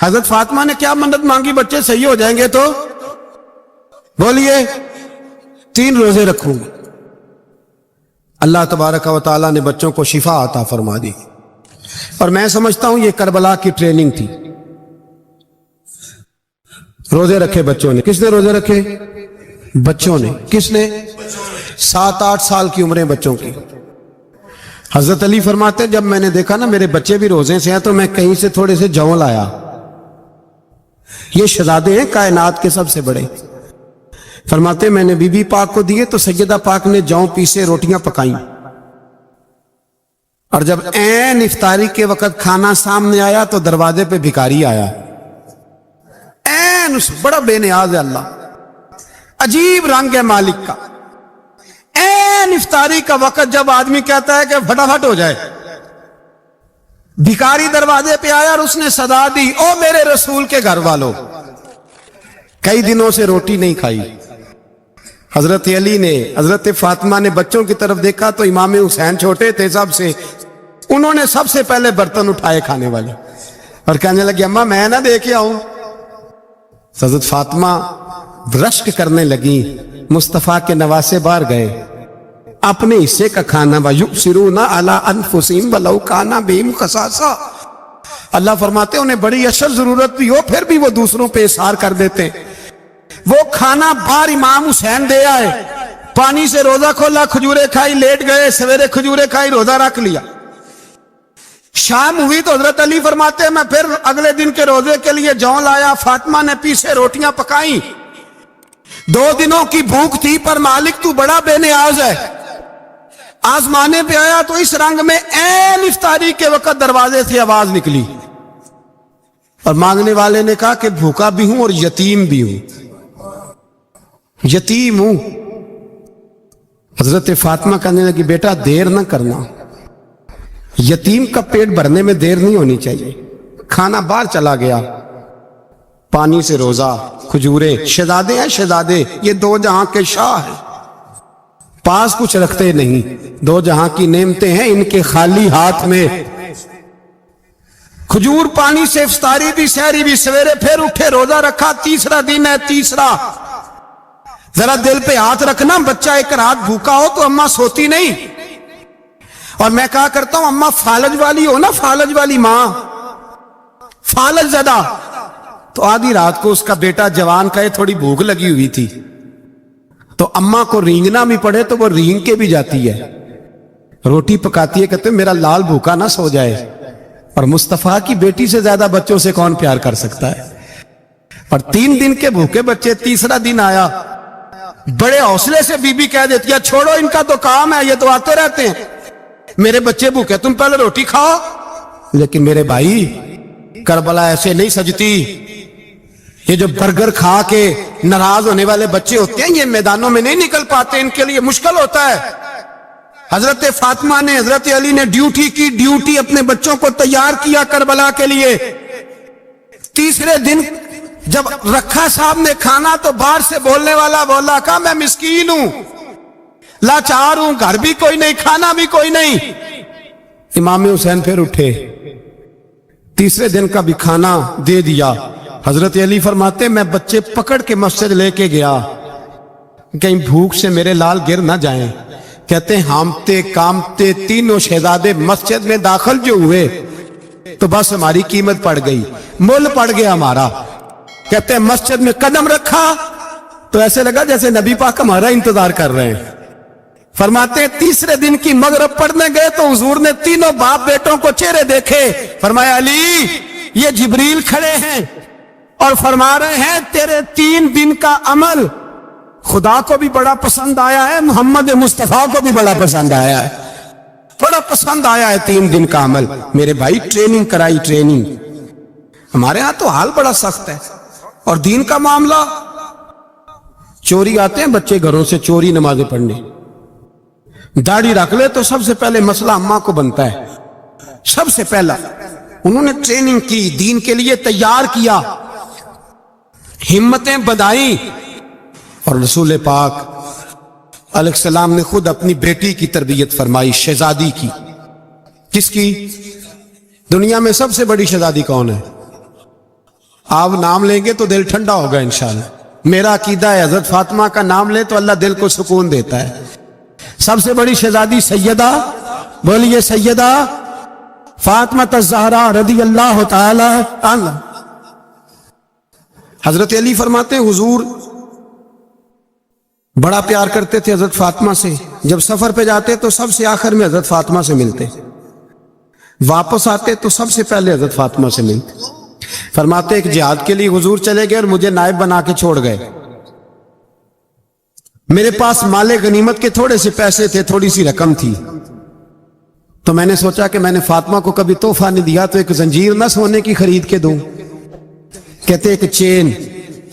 حضرت فاطمہ نے کیا منت مانگی؟ بچے صحیح ہو جائیں گے تو بولیے 3 روزے رکھوں گا۔ اللہ تبارک و تعالیٰ نے بچوں کو شفا عطا فرما دی، اور میں سمجھتا ہوں یہ کربلا کی ٹریننگ تھی۔ روزے رکھے بچوں نے۔ کس نے روزے رکھے؟ بچوں نے۔ کس نے؟ 7-8 سال کی عمریں بچوں کی۔ حضرت علی فرماتے جب میں نے دیکھا نا میرے بچے بھی روزے سے ہیں تو میں کہیں سے تھوڑے سے جوں لایا۔ یہ شہزادے ہیں کائنات کے سب سے بڑے۔ فرماتے میں نے بی بی پاک کو دیے تو سیدہ پاک نے جوں پیسے روٹیاں پکائیں، اور جب عین افطاری کے وقت کھانا سامنے آیا تو دروازے پہ بھکاری آیا۔ عین بڑا بے نیاز ہے اللہ، عجیب رنگ ہے مالک کا۔ عین افطاری کا وقت جب آدمی کہتا ہے کہ فٹافٹ ہو جائے، بھکاری دروازے پہ آیا اور اس نے صدا دی، او میرے رسول کے گھر والوں، کئی دنوں سے روٹی نہیں کھائی۔ حضرت علی نے، حضرت فاطمہ نے بچوں کی طرف دیکھا تو امام حسین چھوٹے تھے سب سے، انہوں نے سب سے پہلے برتن اٹھائے کھانے والے، اور کہنے لگے اماں میں نہ دے کے آؤں۔ حضرت فاطمہ رشک کرنے لگی، مصطفیٰ کے نواسے باہر گئے، اپنے حصے کا کھانا وَيُؤْثِرُونَ عَلَىٰ أَنفُسِهِمْ وَلَوْ كَانَ بِهِمْ خَصَاصَةٌ۔ اللہ فرماتے ہیں انہیں بڑی اشد ضرورت بھی ہو پھر بھی وہ دوسروں پہ اثار کر دیتے ہیں۔ وہ کھانا باہر امام حسین دے آئے، پانی سے روزہ کھولا، کھجورے کھائی، لیٹ گئے، سویرے کھجورے کھائی، روزہ رکھ لیا۔ شام ہوئی تو حضرت علی فرماتے ہیں میں پھر اگلے دن کے روزے کے لیے جوں لایا، فاطمہ نے پیچھے روٹیاں پکائیں۔ 2 دنوں کی بھوک تھی پر مالک تو بڑا بے نیاز ہے۔ آزمانے پہ آیا تو اس رنگ میں عین افطاری کے وقت دروازے سے آواز نکلی، اور مانگنے والے نے کہا کہ بھوکا بھی ہوں اور یتیم بھی ہوں، یتیم ہوں۔ حضرت فاطمہ کہنے لگی بیٹا دیر نہ کرنا، یتیم کا پیٹ بھرنے میں دیر نہیں ہونی چاہیے۔ کھانا باہر چلا گیا، پانی سے روزہ، کھجورے، شہزادے ہیں شہزادے، یہ 2 جہاں کے شاہ ہیں، پاس کچھ رکھتے نہیں، 2 جہاں کی نعمتیں ہیں ان کے خالی ہاتھ میں۔ کھجور پانی سے افطاری بھی، سحری بھی، سویرے پھر اٹھے، روزہ رکھا، تیسرا دن ہے، تیسرا۔ ذرا دل پہ ہاتھ رکھنا، بچہ ایک رات بھوکا ہو تو اماں سوتی نہیں، اور میں کہا کرتا ہوں اماں فالج والی ہو نا، فالج والی ماں، فالج زدہ، تو آدھی رات کو اس کا بیٹا جوان کہے تھوڑی بھوک لگی ہوئی تھی، تو اماں کو رینگنا بھی پڑے تو وہ رینگ کے بھی جاتی ہے، روٹی پکاتی ہے، کہتے ہیں میرا لال بھوکا نہ سو جائے۔ اور مصطفیٰ کی بیٹی سے زیادہ بچوں سے کون پیار کر سکتا ہے؟ اور 3 دن کے بھوکے بچے، تیسرا دن آیا، بڑے حوصلے سے بی بی کہہ دیتی ہے چھوڑو ان کا تو کام ہے، یہ تو آتے رہتے ہیں، میرے بچے بھوکے تم پہلے روٹی کھاؤ۔ لیکن میرے بھائی کربلا ایسے نہیں سجتی۔ یہ جو برگر کھا کے ناراض ہونے والے بچے ہوتے ہیں یہ میدانوں میں نہیں نکل پاتے، ان کے لیے مشکل ہوتا ہے۔ حضرت فاطمہ نے، حضرت علی نے ڈیوٹی کی، ڈیوٹی اپنے بچوں کو تیار کیا کربلا کے لیے۔ تیسرے دن جب رکھا صاحب نے کھانا تو باہر سے بولنے والا بولا کہا میں مسکین ہوں، لاچار ہوں، گھر بھی کوئی نہیں، کھانا بھی کوئی نہیں۔ امام حسین پھر اٹھے، تیسرے دن کا بھی کھانا دے دیا۔ حضرت علی فرماتے میں بچے پکڑ کے مسجد لے کے گیا، کہیں بھوک سے میرے لال گر نہ جائیں۔ کہتے ہیں ہامتے کامتے تینوں شہزادے مسجد میں داخل جو ہوئے تو بس ہماری قیمت پڑ گئی، مول پڑ گیا ہمارا۔ کہتے ہیں مسجد میں قدم رکھا تو ایسے لگا جیسے نبی پاک ہمارا انتظار کر رہے ہیں۔ فرماتے ہیں تیسرے دن کی مغرب پڑھنے گئے تو حضور نے تینوں باپ بیٹوں کو چہرے دیکھے، فرمایا علی یہ جبریل کھڑے ہیں اور فرما رہے ہیں تیرے 3 دن کا عمل خدا کو بھی بڑا پسند آیا ہے، محمد مصطفیٰ کو بھی بڑا پسند آیا ہے، بڑا پسند آیا ہے 3 دن کا عمل۔ میرے بھائی ٹریننگ کرائی، ٹریننگ۔ ہمارے ہاں تو حال بڑا سخت ہے، اور دین کا معاملہ، چوری آتے ہیں بچے گھروں سے چوری نمازیں پڑھنے، داڑھی رکھ لے تو سب سے پہلے مسئلہ اماں کو بنتا ہے، سب سے پہلا۔ انہوں نے ٹریننگ کی، دین کے لیے تیار کیا، ہمتیں بدائیں، اور رسول پاک علیہ السلام نے خود اپنی بیٹی کی تربیت فرمائی، شہزادی کی۔ کس کی؟ دنیا میں سب سے بڑی شہزادی کون ہے؟ آپ نام لیں گے تو دل ٹھنڈا ہوگا انشاءاللہ۔ میرا عقیدہ ہے حضرت فاطمہ کا نام لے تو اللہ دل کو سکون دیتا ہے۔ سب سے بڑی شہزادی سیدہ، بولیے سیدہ فاطمہ الزہرا رضی اللہ تعالی عنہ۔ حضرت علی فرماتے ہیں حضور بڑا پیار کرتے تھے حضرت فاطمہ سے، جب سفر پہ جاتے تو سب سے آخر میں حضرت فاطمہ سے ملتے، واپس آتے تو سب سے پہلے حضرت فاطمہ سے ملتے۔ فرماتے ایک جہاد کے لیے حضور چلے گئے اور مجھے نائب بنا کے چھوڑ گئے، میرے پاس مال غنیمت کے تھوڑے سے پیسے تھے، تھوڑی سی رقم تھی، تو میں نے سوچا کہ میں نے فاطمہ کو کبھی تحفہ نہیں دیا تو ایک زنجیر نہ سونے کی خرید کے دوں۔ کہتے ایک چین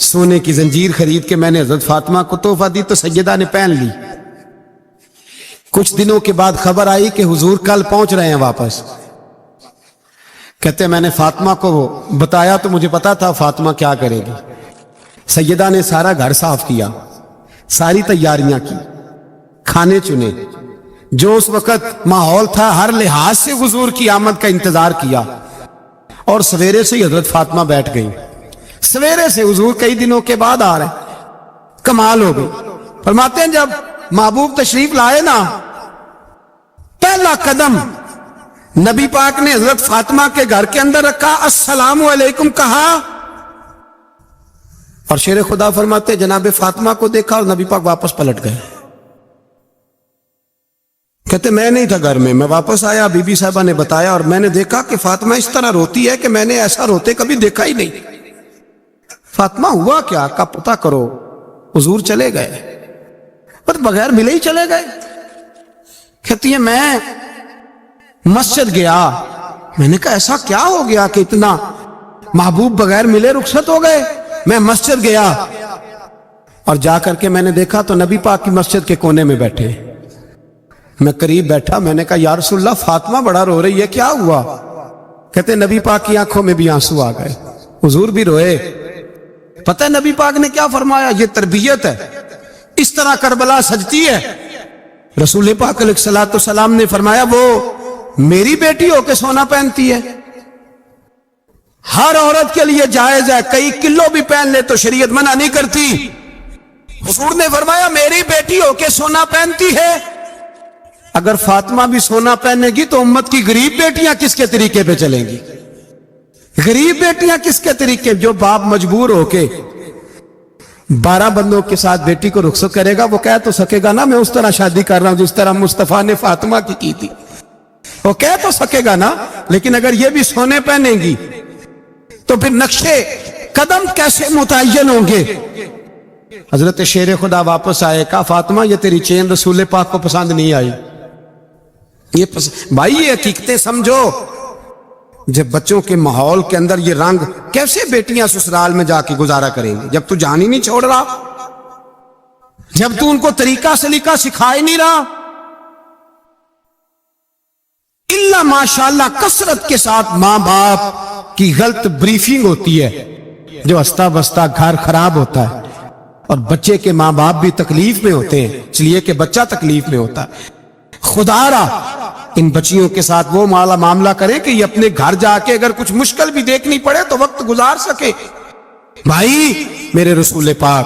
سونے کی زنجیر خرید کے میں نے حضرت فاطمہ کو تحفہ دی تو سیدہ نے پہن لی۔ کچھ دنوں کے بعد خبر آئی کہ حضور کل پہنچ رہے ہیں واپس۔ کہتے میں نے فاطمہ کو بتایا تو مجھے پتا تھا فاطمہ کیا کرے گی۔ سیدہ نے سارا گھر صاف کیا، ساری تیاریاں کی، کھانے چنے، جو اس وقت ماحول تھا ہر لحاظ سے حضور کی آمد کا انتظار کیا، اور سویرے سے ہی حضرت فاطمہ بیٹھ گئی۔ سویرے سے حضور کئی دنوں کے بعد آ رہے ہیں، کمال ہو گئی۔ فرماتے ہیں جب محبوب تشریف لائے نا، پہلا قدم نبی پاک نے حضرت فاطمہ کے گھر کے اندر رکھا، السلام علیکم کہا، اور شیر خدا فرماتے جناب فاطمہ کو دیکھا اور نبی پاک واپس پلٹ گئے۔ کہتے میں نہیں تھا گھر میں واپس آیا، بی بی صاحبہ نے بتایا اور میں نے دیکھا کہ فاطمہ اس طرح روتی ہے کہ میں نے ایسا روتے کبھی دیکھا ہی نہیں۔ فاطمہ ہوا کیا کا پتہ کرو۔ حضور چلے گئے پر بغیر ملے ہی چلے گئے۔ کہتی ہے میں مسجد گیا، میں نے کہا ایسا کیا ہو گیا کہ اتنا محبوب بغیر ملے رخصت ہو گئے؟ میں مسجد گیا اور جا کر کے میں نے دیکھا تو نبی پاک کی مسجد کے کونے میں بیٹھے۔ میں قریب بیٹھا، میں نے کہا یا رسول اللہ فاطمہ بڑا رو رہی ہے، کیا ہوا؟ کہتے نبی پاک کی آنکھوں میں بھی آنسو آ گئے، حضور بھی روئے۔ پتہ ہے نبی پاک نے کیا فرمایا؟ یہ تربیت ہے، اس طرح کربلا سجتی ہے۔ رسول پاک علیہ الصلوۃ والسلام نے فرمایا وہ میری بیٹی ہو کے سونا پہنتی ہے، ہر عورت کے لیے جائز ہے، کئی کلو بھی پہن لے تو شریعت منع نہیں کرتی۔ حضور نے فرمایا میری بیٹی ہو کے سونا پہنتی ہے، اگر فاطمہ بھی سونا پہنے گی تو امت کی غریب بیٹیاں کس کے طریقے پہ چلیں گی؟ غریب بیٹیاں کس کے طریقے؟ جو باپ مجبور ہو کے 12 بندوں کے ساتھ بیٹی کو رخصت کرے گا وہ کہہ تو سکے گا نا میں اس طرح شادی کر رہا ہوں جس طرح مصطفیٰ نے فاطمہ کی تھی، وہ کہہ تو سکے گا نا، لیکن اگر یہ بھی سونے پہنیں گی تو پھر نقشے قدم کیسے متعین ہوں گے؟ حضرت شیر خدا واپس آئے، کہا فاطمہ یہ تیری چین رسول پاک کو پسند نہیں آئی۔ بھائی یہ حقیقتیں سمجھو، جب بچوں کے ماحول کے اندر یہ رنگ، کیسے بیٹیاں سسرال میں جا کے گزارا کریں گی جب تو جان ہی نہیں چھوڑ رہا، جب تو ان کو طریقہ سلیقہ سکھا ہی نہیں رہا؟ اللہ ماشاءاللہ کثرت کے ساتھ ماں باپ کی غلط بریفنگ ہوتی ہے، جو ہستا بستا گھر خراب ہوتا ہے، اور بچے کے ماں باپ بھی تکلیف میں ہوتے ہیں، اس لیے کہ بچہ تکلیف میں ہوتا ہے۔ خدا را ان بچیوں کے ساتھ وہ معاملہ کرے کہ یہ اپنے گھر جا کے اگر کچھ مشکل بھی دیکھنی پڑے تو وقت گزار سکے۔ بھائی میرے رسول پاک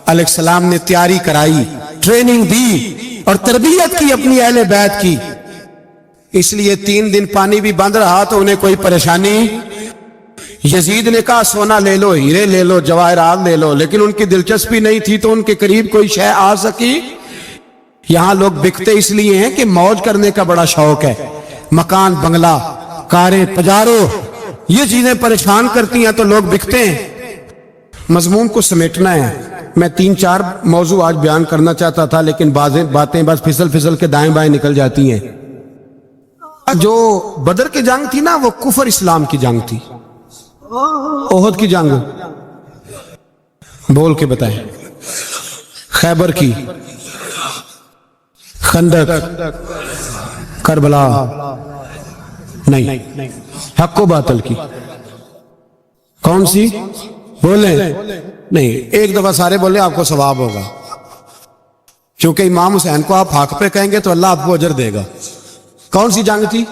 علیہ السلام نے تیاری کرائی، ٹریننگ دی اور تربیت کی اپنی اہل بیت کی، اس لیے 3 دن پانی بھی بند رہا تو انہیں کوئی پریشانی۔ یزید نے کہا سونا لے لو، ہیرے لے لو، جواہرات لے لو، لیکن ان کی دلچسپی نہیں تھی تو ان کے قریب کوئی شے آ سکی۔ یہاں لوگ بکتے اس لیے ہیں کہ موج کرنے کا بڑا شوق ہے، مکان بنگلہ کاریں پجارو یہ چیزیں پریشان کرتی ہیں تو لوگ بکتے ہیں۔ مضمون کو سمیٹنا ہے، میں 3-4 موضوع آج بیان کرنا چاہتا تھا لیکن باتیں بس پھسل کے دائیں بائیں نکل جاتی ہیں۔ جو بدر کی جنگ تھی نا وہ کفر اسلام کی جنگ تھی، احد کی جنگ بول کے بتائیں، خیبر کی، خندق، کربلا نہیں، حق و باطل کی، کون سی بولیں؟ نہیں، ایک دفعہ سارے بولیں آپ کو ثواب ہوگا، کیونکہ امام حسین کو آپ حق پہ کہیں گے تو اللہ آپ کو اجر دے گا۔ کون سی جنگ تھی؟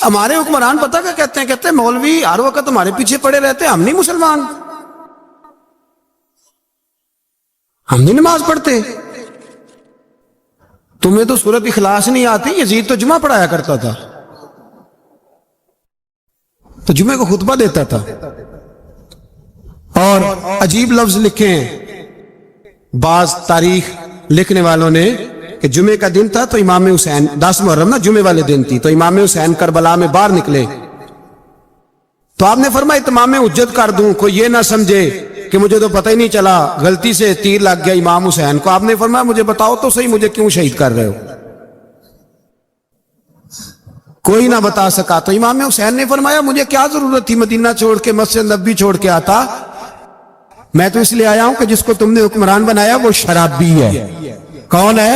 ہمارے حکمران پتہ کیا کہتے ہیں؟ کہتے ہیں مولوی ہر وقت ہمارے پیچھے پڑے رہتے ہیں، ہم نہیں مسلمان، ہم نہیں نماز پڑھتے، تمہیں تو سورۃ اخلاص نہیں آتی، یزید تو جمعہ پڑھایا کرتا تھا، تو جمعے کو خطبہ دیتا تھا۔ اور عجیب لفظ لکھے ہیں بعض تاریخ لکھنے والوں نے کہ جمعے کا دن تھا تو امام حسین 10 محرم نا جمعے والے دن تھی، تو امام حسین کربلا میں باہر نکلے تو آپ نے فرمایا اتمام حجت کر دوں، کوئی یہ نہ سمجھے کہ مجھے تو پتہ ہی نہیں چلا غلطی سے تیر لگ گیا امام حسین کو۔ آپ نے فرمایا مجھے بتاؤ تو صحیح مجھے کیوں شہید کر رہے ہو؟ کوئی نہ بتا سکا تو امام حسین نے فرمایا مجھے کیا ضرورت تھی مدینہ چھوڑ کے مسجد نبوی چھوڑ کے آتا، میں تو اس لیے آیا ہوں کہ جس کو تم نے حکمران بنایا وہ شرابی ہے۔ کون ہے؟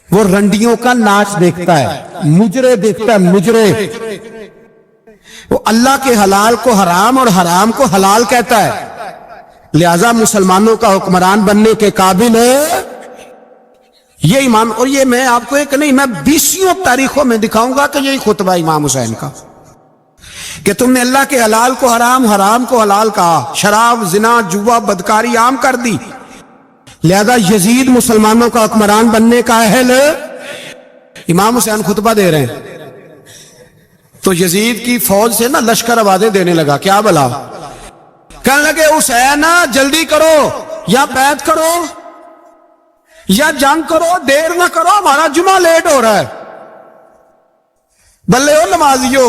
وہ رنڈیوں کا ناچ دیکھتا ہے، مجرے دیکھتا ہے، مجرے، وہ اللہ کے حلال کو حرام اور حرام کو حلال کہتا ہے، لہذا مسلمانوں کا حکمران بننے کے قابل ہے یہ امام۔ اور یہ میں آپ کو ایک نہیں، میں 20 تاریخوں میں دکھاؤں گا کہ یہی خطبہ امام حسین کا کہ تم نے اللہ کے حلال کو حرام، حرام کو حلال کہا، شراب، زنا، جوا، بدکاری عام کر دی، لہذا یزید مسلمانوں کا حکمران بننے کا اہل ہے۔ امام حسین خطبہ دے رہے ہیں تو یزید کی فوج سے نا لشکر آوازیں دینے لگا، کیا بلا؟ کہنے لگے حسین جلدی کرو، یا بیعت کرو یا جنگ کرو، دیر نہ کرو، ہمارا جمعہ لیٹ ہو رہا ہے۔ بلے ہو نمازیو،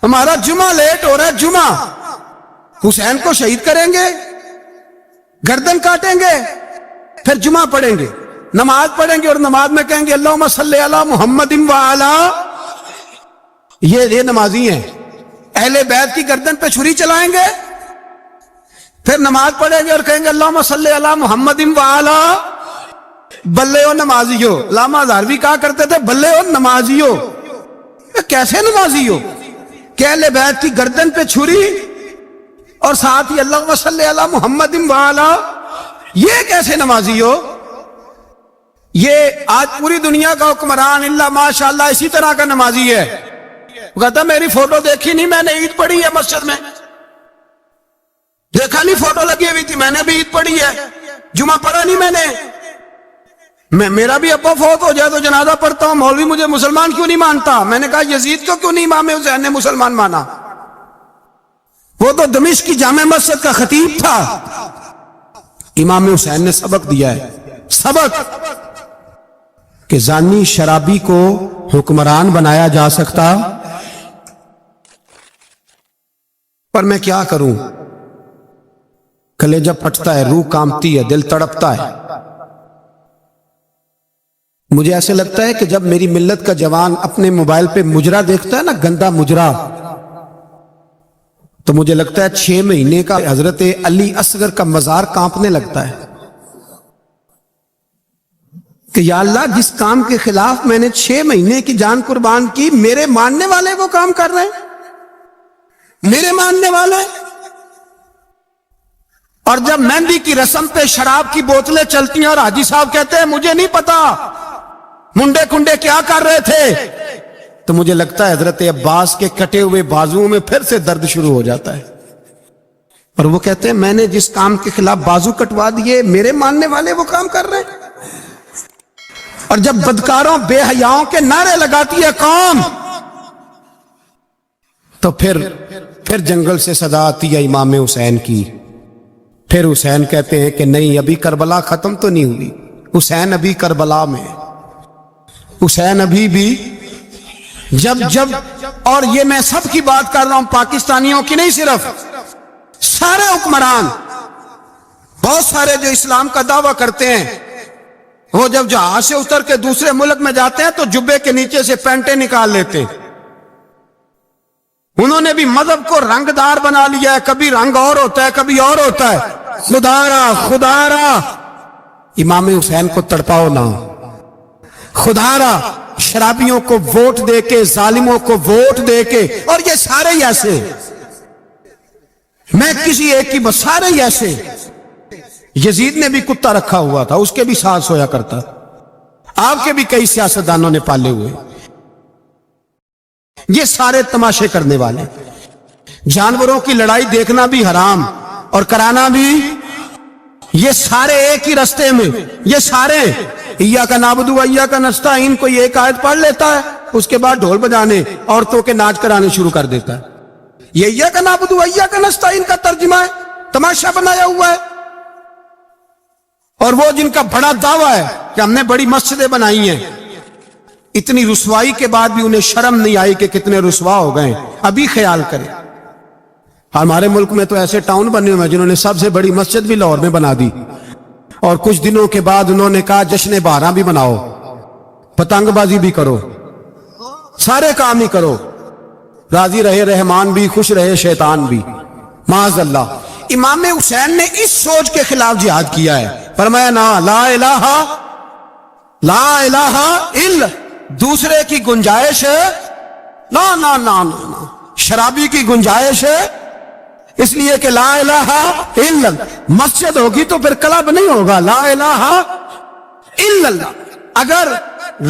ہمارا جمعہ لیٹ ہو رہا ہے، جمعہ حسین کو شہید کریں گے، گردن کاٹیں گے، پھر جمعہ پڑھیں گے، نماز پڑھیں گے اور نماز میں کہیں گے اللہم صلی علی محمد وعلی، یہ نمازی ہیں، اہل بیت کی گردن پہ چھری چلائیں گے، پھر نماز پڑھیں گے اور کہیں گے اللہم صلی علی محمد وعلی، بلے ہو نمازیو۔ علامہ ہزاروی کہا کرتے تھے بلے ہو نمازیو، کیسے نمازی ہو کہ اہل بیت کی گردن پہ چھری اور ساتھ ہی اللہم صلی علی محمد وعلی، یہ کیسے نمازی ہو؟ یہ آج پوری دنیا کا حکمران اللہ ماشاءاللہ اسی طرح کا نمازی ہے۔ وہ کہتا میری فوٹو دیکھی نہیں، میں نے عید پڑھی ہے مسجد میں، دیکھا نہیں فوٹو لگی ہوئی تھی، میں نے بھی عید پڑھی ہے، جمعہ پڑھا نہیں میں نے، میرا بھی ابا فوت ہو جائے تو جنازہ پڑھتا ہوں، مولوی مجھے مسلمان کیوں نہیں مانتا؟ میں نے کہا یزید کو کیوں نہیں امام حسین نے مسلمان مانا؟ وہ تو دمشق کی جامع مسجد کا خطیب تھا۔ امام حسین نے سبق دیا ہے، سبق کہ زانی شرابی کو حکمران بنایا جا سکتا، پر میں کیا کروں، کلیجہ پھٹتا ہے، روح کانپتی ہے، دل تڑپتا ہے۔ مجھے ایسے لگتا ہے کہ جب میری ملت کا جوان اپنے موبائل پہ مجرا دیکھتا ہے نا، گندا مجرا، تو مجھے لگتا ہے 6 مہینے کا حضرت علی اصغر کا مزار کانپنے لگتا ہے کہ یا اللہ جس کام کے خلاف میں نے 6 مہینے کی جان قربان کی، میرے ماننے والے وہ کام کر رہے ہیں، میرے ماننے والے۔ اور جب مہندی کی رسم پہ شراب کی بوتلیں چلتی ہیں اور حاجی صاحب کہتے ہیں مجھے نہیں پتا منڈے کنڈے کیا کر رہے تھے، تو مجھے لگتا ہے حضرت عباس کے کٹے ہوئے بازوؤں میں پھر سے درد شروع ہو جاتا ہے، اور وہ کہتے ہیں میں نے جس کام کے خلاف بازو کٹوا دیے، میرے ماننے والے وہ کام کر رہے ہیں۔ اور جب بدکاروں بے حیاؤں کے نعرے لگاتی ہے قوم، تو پھر جنگل سے صدا آتی ہے امام حسین کی، پھر حسین کہتے ہیں کہ نہیں ابھی کربلا ختم تو نہیں ہوئی، حسین ابھی کربلا میں، حسین ابھی بھی جب اور یہ میں سب کی بات کر رہا ہوں، پاکستانیوں کی نہیں، صرف سارے حکمران، بہت سارے جو اسلام کا دعویٰ کرتے ہیں، وہ جب جہاز سے اتر کے دوسرے ملک میں جاتے ہیں تو جبے کے نیچے سے پینٹیں نکال لیتے ہیں۔ انہوں نے بھی مذہب کو رنگ دار بنا لیا ہے، کبھی رنگ اور ہوتا ہے کبھی اور ہوتا ہے۔ خدا را امام حسین کو تڑپاؤ نہ، خدا را شرابیوں کو ووٹ دے کے، ظالموں کو ووٹ دے کے، اور یہ سارے ہی ایسے، میں کسی ایک کی بس، سارے ہی ایسے۔ یزید نے بھی کتا رکھا ہوا تھا، اس کے بھی ساتھ سویا کرتا، آپ کے بھی کئی سیاستدانوں نے پالے ہوئے. یہ سارے تماشے کرنے والے. جانوروں کی لڑائی دیکھنا بھی حرام اور کرانا بھی. یہ سارے ایک ہی رستے میں. یہ سارے ایاک نعبد و ایاک نستعین کوئی ایک آیت پڑھ لیتا ہے, اس کے بعد ڈھول بجانے عورتوں کے ناچ کرانے شروع کر دیتا ہے. یہ ایاک نعبد و ایاک نستعین کا ترجمہ ہے, تماشا بنایا ہوا ہے. اور وہ جن کا بڑا دعویٰ ہے کہ ہم نے بڑی مسجدیں بنائی ہیں, اتنی رسوائی کے بعد بھی انہیں شرم نہیں آئی کہ کتنے رسوا ہو گئے. ابھی خیال کریں, ہمارے ملک میں تو ایسے ٹاؤن بنے ہوئے ہیں جنہوں نے سب سے بڑی مسجد بھی لاہور میں بنا دی, اور کچھ دنوں کے بعد انہوں نے کہا جشن بہاراں بھی بناؤ, پتنگ بازی بھی کرو, سارے کام ہی کرو, راضی رہے رحمان بھی, خوش رہے شیطان بھی. معاذ اللہ. امام حسین نے اس سوچ کے خلاف جہاد کیا ہے. فرمایا نا لا الہ الا, دوسرے کی گنجائش ہے نا نا نا نا, شرابی کی گنجائش ہے, اس لیے کہ لا الہ الا, مسجد ہوگی تو پھر کلب نہیں ہوگا. لا الہ الا اللہ, اگر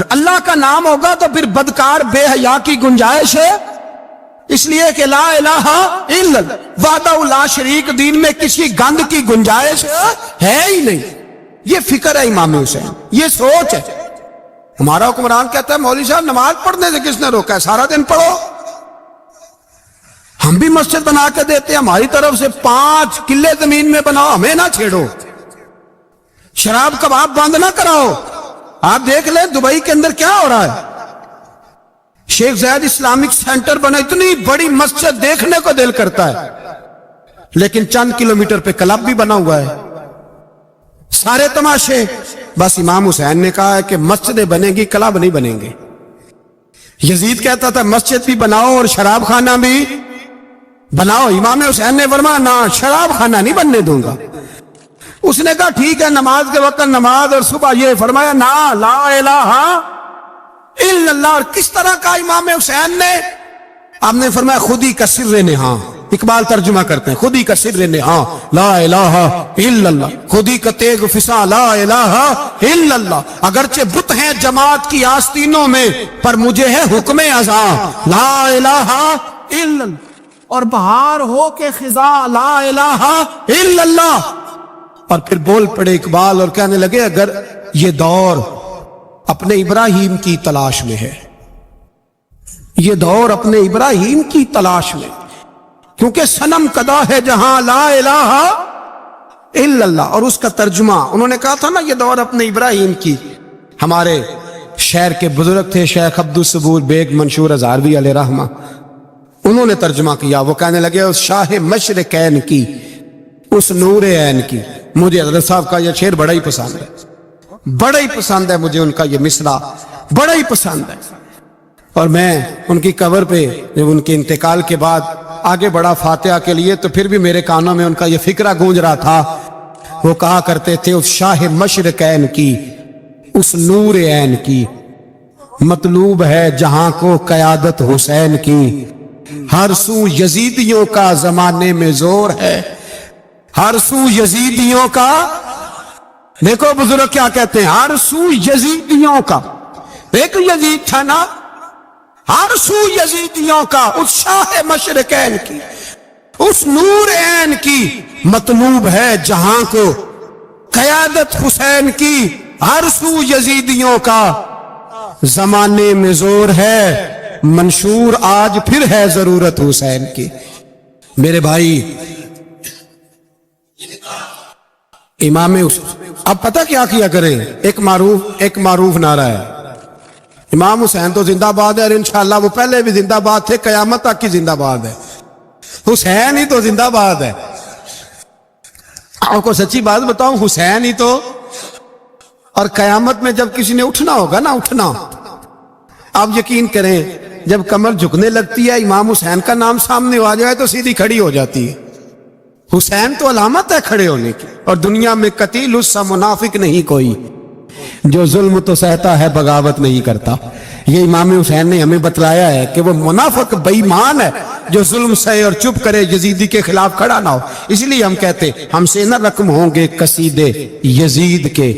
اللہ کا نام ہوگا تو پھر بدکار بے حیا کی گنجائش ہے, اس لیے کہ لا الہ الا اللہ, وحدہ لا شریک دین میں کسی گند کی گنجائش ہے ہی نہیں. یہ فکر ہے امام حسین, یہ سوچ ہے. ہمارا حکمران کہتا ہے مولوی صاحب نماز پڑھنے سے کس نے روکا ہے, سارا دن پڑھو. ہم بھی مسجد بنا کے دیتے ہیں, ہماری طرف سے 5 کلے زمین میں بناؤ, ہمیں نہ چھیڑو. شراب کباب بند نہ کراؤ. آپ دیکھ لیں دبئی کے اندر کیا ہو رہا ہے. شیخ زید اسلامک سینٹر بنا, اتنی بڑی مسجد دیکھنے کو دل کرتا ہے, لیکن چند کلومیٹر پہ کلب بھی بنا ہوا ہے, سارے تماشے. بس امام حسین نے کہا ہے کہ مسجدیں بنے گی, کلب نہیں بنیں گے. یزید کہتا تھا مسجد بھی بناؤ اور شراب خانہ بھی بناؤ. امام حسین نے فرمایا نہ, شراب خانہ نہیں بننے دوں گا. اس نے کہا ٹھیک ہے نماز کے وقت نماز اور صبح یہ. فرمایا نہ, لا الہ الا اللہ. اور کس طرح کا امام حسین نے, آپ نے فرمایا خودی کا سر نہاں. اقبال ترجمہ کرتے ہیں خودی کا سر نہاں لا الہ الا اللہ, خودی کا تیغ فساں لا الہ الا اللہ. اگرچہ بت ہیں جماعت کی آستینوں میں, پر مجھے ہے حکم ازاں لا الہ الا اللہ. اور بہار ہو کے خزاں لا الہ الا اللہ. اور پھر بول پڑے اقبال اور کہنے لگے اگر یہ دور اپنے ابراہیم کی تلاش میں ہے, یہ دور اپنے ابراہیم کی تلاش میں, کیونکہ صنم کدا ہے جہاں لا الہ الا اللہ. اور اس کا ترجمہ انہوں نے کہا تھا نا یہ دور اپنے ابراہیم کی. ہمارے شہر کے بزرگ تھے شیخ عبدالصبور بیگ منشور ہزاروی علیہ رحمہ, انہوں نے ترجمہ کیا. وہ کہنے لگے اس شاہ مشرقین کی, اس نور عین کی. مجھے حضرت صاحب کا یہ شعر بڑا ہی پسند ہے, بڑا ہی پسند ہے مجھے ان کا یہ مصرع, بڑا ہی پسند ہے. اور میں ان کی قبر پہ جب ان کے انتقال کے بعد آگے بڑھا فاتحہ کے لیے, تو پھر بھی میرے کانوں میں ان کا یہ فکرہ گونج رہا تھا. وہ کہا کرتے تھے اس شاہ مشرقین کی, اس نور عین کی, مطلوب ہے جہاں کو قیادت حسین کی. ہر سو یزیدیوں کا زمانے میں زور ہے, ہر سو یزیدیوں کا. دیکھو بزرگ کیا کہتے ہیں, ہر سو یزیدیوں کا. ایک یزید تھا نا, ہر سو یزیدیوں کا, اس شاہ مشرقین کی, اس نور عین کی, مطلوب ہے جہاں کو قیادت حسین کی. ہر سو یزیدیوں کا زمانے میں زور ہے, منشور آج پھر ہے ضرورت حسین کی. میرے بھائی امام اب پتہ کیا کیا کریں, ایک معروف نعرہ ہے, امام حسین تو زندہ باد ہے, اور انشاءاللہ وہ پہلے بھی زندہ باد تھے, قیامت تک کی زندہ باد ہے. حسین ہی تو زندہ باد ہے. آپ کو سچی بات بتاؤں, حسین ہی تو. اور قیامت میں جب کسی نے اٹھنا ہوگا نا, اٹھنا, آپ یقین کریں جب کمر جھکنے لگتی ہے, امام حسین کا نام سامنے آ جائے تو سیدھی کھڑی ہو جاتی ہے. حسین تو علامت ہے کھڑے ہونے کی. اور دنیا میں قتیل اس سا منافق نہیں کوئی, جو ظلم تو سہتا ہے بغاوت نہیں کرتا. یہ امام حسین نے ہمیں بتلایا ہے کہ وہ منافق بے ایمان ہے جو ظلم سہے اور چپ کرے, یزیدی کے خلاف کھڑا نہ ہو. اس لیے ہم کہتے ہم سے نہ رقم ہوں گے قصیدے یزید کے,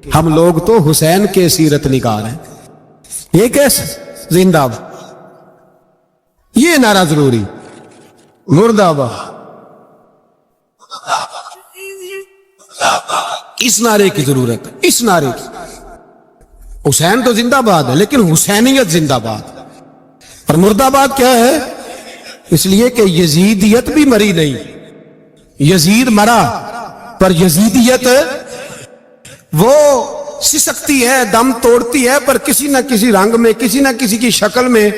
ہم لوگ تو حسین کے سیرت نگار ہیں. یہ کیسے زندہ باد, یہ نعرہ ضروری, مردہ باد, اس نعرے کی ضرورت ہے, اس نعرے کی. حسین تو زندہ باد ہے لیکن حسینیت زندہ باد. اور مردہ باد کیا ہے؟ اس لیے کہ یزیدیت بھی مری نہیں. یزید مرا پر یزیدیت وہ سسکتی ہے, دم توڑتی ہے, پر کسی نہ کسی رنگ میں, کسی نہ کسی کی شکل میں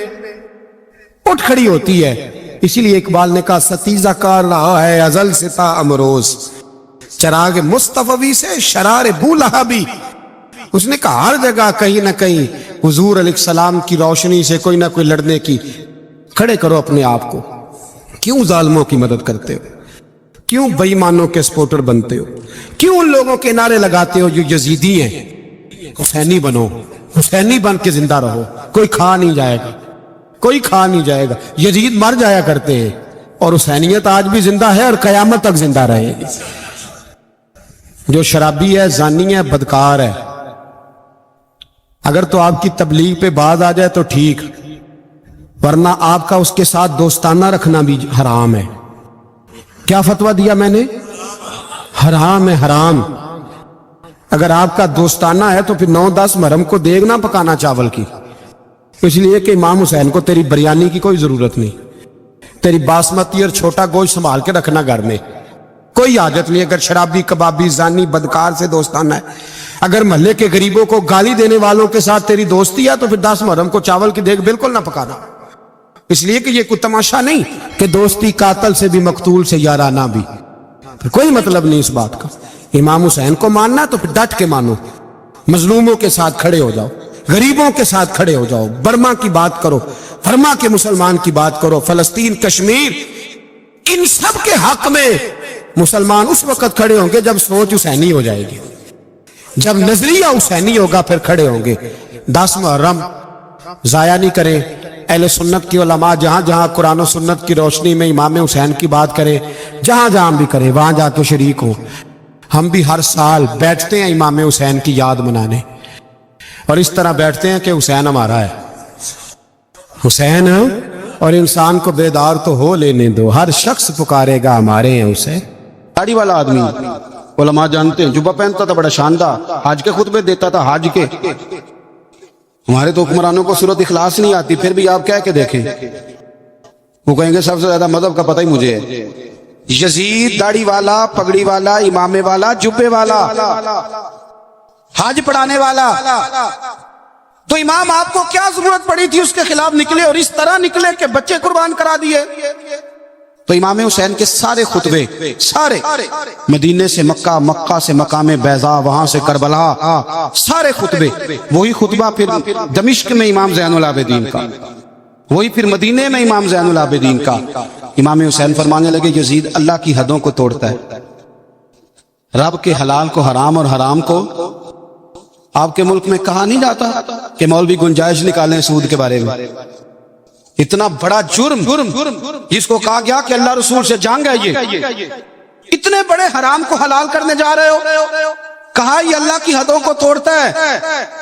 اٹھ کھڑی ہوتی ہے. اسی لیے اقبال نے کہا ستیزہ کار رہا ہے ازل سے تا امروز, چراغ مصطفی سے شرار بولہبی. اس نے کہا ہر جگہ کہیں نہ کہیں حضور علیہ السلام کی روشنی سے کوئی نہ کوئی لڑنے کی. کھڑے کرو اپنے آپ کو. کیوں ظالموں کی مدد کرتے ہو؟ کیوں بے ایمانوں کے سپورٹر بنتے ہو؟ کیوں ان لوگوں کے نعرے لگاتے ہو جو یزیدی ہیں؟ حسینی بنو, حسینی بن کے زندہ رہو. کوئی کھا نہیں جائے گا, کوئی کھا نہیں جائے گا. یزید مر جایا کرتے ہیں اور حسینیت آج بھی زندہ ہے اور قیامت تک زندہ رہے گی. جو شرابی ہے, زانی ہے, بدکار ہے, اگر تو آپ کی تبلیغ پہ باز آ جائے تو ٹھیک, ورنہ آپ کا اس کے ساتھ دوستانہ رکھنا بھی حرام ہے. کیا فتویٰ دیا میں نے؟ حرام ہے, حرام. اگر آپ کا دوستانہ ہے تو پھر 9-10 محرم کو دیگ نہ پکانا چاول کی, اس لیے کہ امام حسین کو تیری بریانی کی کوئی ضرورت نہیں. تیری باسمتی اور چھوٹا گوشت سنبھال کے رکھنا گھر میں, کوئی حاجت نہیں. اگر شرابی, کبابی, زانی, بدکار سے دوستانہ ہے, اگر محلے کے غریبوں کو گالی دینے والوں کے ساتھ تیری دوستی ہے تو پھر 10 محرم کو چاول کی دیگ بالکل نہ پکانا. اس لیے کہ یہ کوئی تماشا نہیں کہ دوستی قاتل سے بھی مقتول سے یارانہ بھی. پھر کوئی مطلب نہیں اس بات کا. امام حسین کو ماننا تو پھر ڈٹ کے مانو, مظلوموں کے ساتھ کھڑے ہو جاؤ, غریبوں کے ساتھ کھڑے ہو جاؤ, برما کی بات کرو, برما کے مسلمان کی بات کرو, فلسطین, کشمیر, ان سب کے حق میں مسلمان اس وقت کھڑے ہوں گے جب سوچ حسینی ہو جائے گی, جب نظریہ حسینی ہوگا پھر کھڑے ہوں گے. 10 محرم ضائع نہیں کریں. اہل سنت کی علماء جہاں جہاں قرآن و سنت کی روشنی میں امام حسین کی بات کریں, جہاں جہاں بھی کریں, وہاں جا کے شریک ہوں. ہم بھی ہر سال بیٹھتے ہیں امام حسین کی یاد منانے, اور اس طرح بیٹھتے ہیں کہ حسین ہمارا ہے, حسین ہے, اور انسان کو بیدار تو ہو لینے دو, ہر شخص پکارے گا ہمارے ہیں حسین. داڑھی والا آدمی, علماء جانتے ہیں, جبہ پہنتا تھا بڑا شاندار, حج کے خطبے دیتا تھا, حج کے. ہمارے تو حکمرانوں کو سورۃ اخلاص نہیں آتی, پھر بھی آپ کہہ کے دیکھیں, وہ کہیں گے سب سے زیادہ مذہب کا پتہ ہی مجھے ہے. یزید داڑھی والا, پگڑی والا, امامے والا, جبے والا, حج پڑھانے والا, تو امام آپ کو کیا ضرورت پڑی تھی اس کے خلاف نکلے, اور اس طرح نکلے کہ بچے قربان کرا دیے. تو امام حسین کے سارے خطبے, سارے, مدینے سے مکہ, مکہ سے مقام بیضا, وہاں سے کربلا, سارے خطبے, وہی خطبہ پھر دمشق میں امام زین العابدین کا, وہی پھر مدینے میں امام زین العابدین کا. امام حسین فرمانے لگے یزید اللہ کی حدوں کو توڑتا ہے, رب کے حلال کو حرام اور حرام کو. آپ کے ملک میں کہا نہیں جاتا کہ مولوی گنجائش نکالیں سود کے بارے میں. اتنا بڑا جرم جس کو کہا گیا کہ اللہ رسول سے جنگ ہے, یہ اتنے بڑے حرام کو حلال کرنے جا رہے ہو. کہا یہ اللہ کی حدوں کو توڑتا ہے,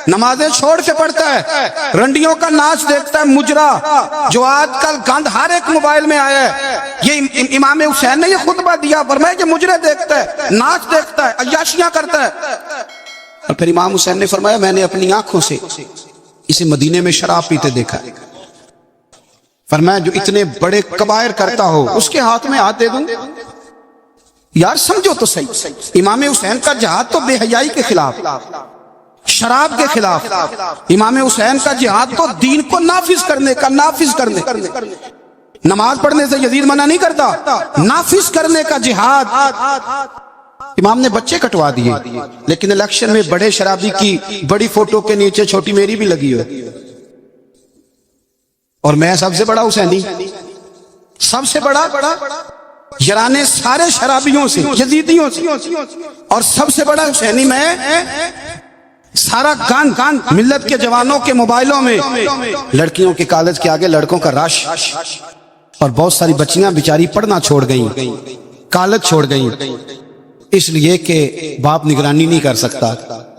نمازیں چھوڑ کے پڑھتا ہے, رنڈیوں کا ناچ دیکھتا ہے, مجرا جو آج کل گند ہر ایک موبائل میں آیا ہے. یہ امام حسین نے یہ خطبہ دیا, فرمایا کہ مجرے دیکھتا ہے, ناچ دیکھتا ہے, عیاشیاں کرتا ہے. اور پھر امام حسین نے فرمایا میں نے اپنی آنکھوں سے اسے مدینے میں شراب پیتے دیکھا. فرمایا جو اتنے بڑے کبائر کرتا ہو اس کے ہاتھ میں ہاتھ دے دوں. یار سمجھو تو صحیح, امام حسین کا جہاد تو بے حیائی کے خلاف, شراب کے خلاف. امام حسین کا جہاد تو دین کو نافذ کرنے کا, نماز پڑھنے سے یزید منع نہیں کرتا, نافذ کرنے کا جہاد. امام نے بچے کٹوا دیے, لیکن الیکشن میں بڑے شرابی کی بڑی فوٹو کے نیچے چھوٹی میری بھی لگی ہو, اور میں سب سے بڑا حسینی, سب سے بڑا, یرانے سارے شرابیوں سے, یزیدیوں سے, اور سب سے بڑا حسینی میں. سارا گند ملت کے جوانوں کے موبائلوں میں, لڑکیوں کے کالج کے آگے لڑکوں کا رش, اور بہت ساری بچیاں بیچاری پڑھنا چھوڑ گئیں, کالج چھوڑ گئیں, اس لیے کہ باپ نگرانی نہیں کر سکتا.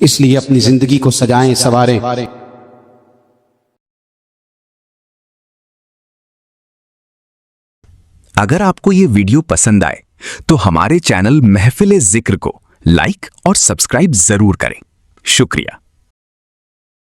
اس لیے اپنی زندگی کو سجائیں سنواریں. اگر آپ کو یہ ویڈیو پسند آئے تو ہمارے چینل محفل ذکر کو لائک اور سبسکرائب ضرور کریں. شکریہ.